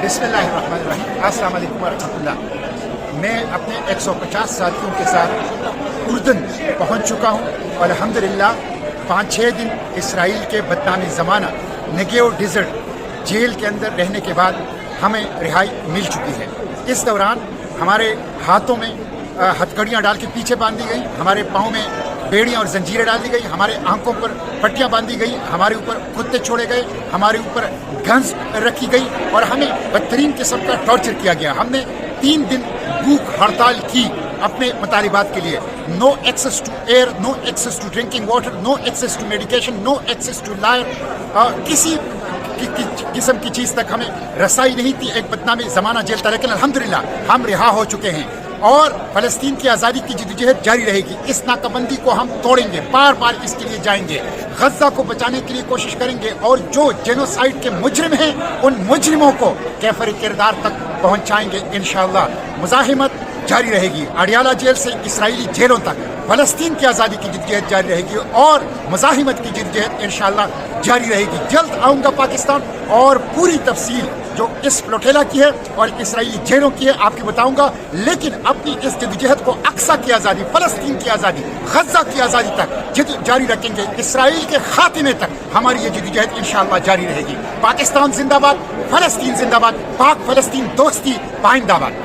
बिस्मिल्लाहिर्रहमानिर्रहीम। अस्सलाम वालेकुम वरहमतुल्लाह। मैं अपने 150 साथियों के साथ उर्दन पहुंच चुका हूं और अल्हम्दुलिल्लाह 5-6 दिन इसराइल के बदनामी ज़माना नेगेव डिज़र्ट जेल के अंदर रहने के बाद हमें रिहाई मिल चुकी है। इस दौरान हमारे हाथों में हथकड़ियाँ डाल के पीछे बांध दी गई, हमारे पाँव में बेड़ियाँ और जंजीरें डाल दी गई, हमारे आंखों पर पट्टियाँ बांधी गई, हमारे ऊपर कुत्ते छोड़े गए, हमारे ऊपर गन्स रखी गई और हमें बदतरीन किस्म का टॉर्चर किया गया। हमने 3 दिन भूख हड़ताल की अपने मुतालिबात के लिए। No access to air, no access to drinking water, no access to medication, no access to lawyer, किसी किस्म की चीज़ तक हमें रसाई नहीं थी। एक बदनामी ज़माना जेल था, लेकिन अल्हम्दुलिल्लाह हम रिहा हो चुके हैं और फ़लस्तीन की आज़ादी की जद्दोजहद जारी रहेगी। इस नाकाबंदी को हम तोड़ेंगे, बार बार इसके लिए जाएंगे, गज़ा को बचाने के लिए कोशिश करेंगे और जो जेनोसाइड के मुजरिम हैं उन मुजरिमों को कैफर किरदार तक पहुँचाएंगे इंशाअल्लाह। मुज़ाहिमत जारी रहेगी, अडियाला जेल से इसराइली जेलों तक फ़लस्तीन की आज़ादी की जद्दोजहद जारी रहेगी और मुज़ाहिमत की जद्दोजहद इंशाअल्लाह जारी रहेगी। जल्द आऊँगा पाकिस्तान और पूरी तफसील जो इस फ्लोटेला की है और इसराइली जेलों की है आपको बताऊंगा। लेकिन अपनी इस जद्दोजहद को अक्सा की आज़ादी, फ़लस्तीन की आज़ादी, गज़ा की आज़ादी तक जारी रखेंगे। इसराइल के खात्मे तक हमारी ये जद्दोजहद इंशाअल्लाह जारी रहेगी। पाकिस्तान जिंदाबाद, फ़लस्तीन जिंदाबाद, पाक फ़लस्तीन दोस्ती पाइंदाबाद।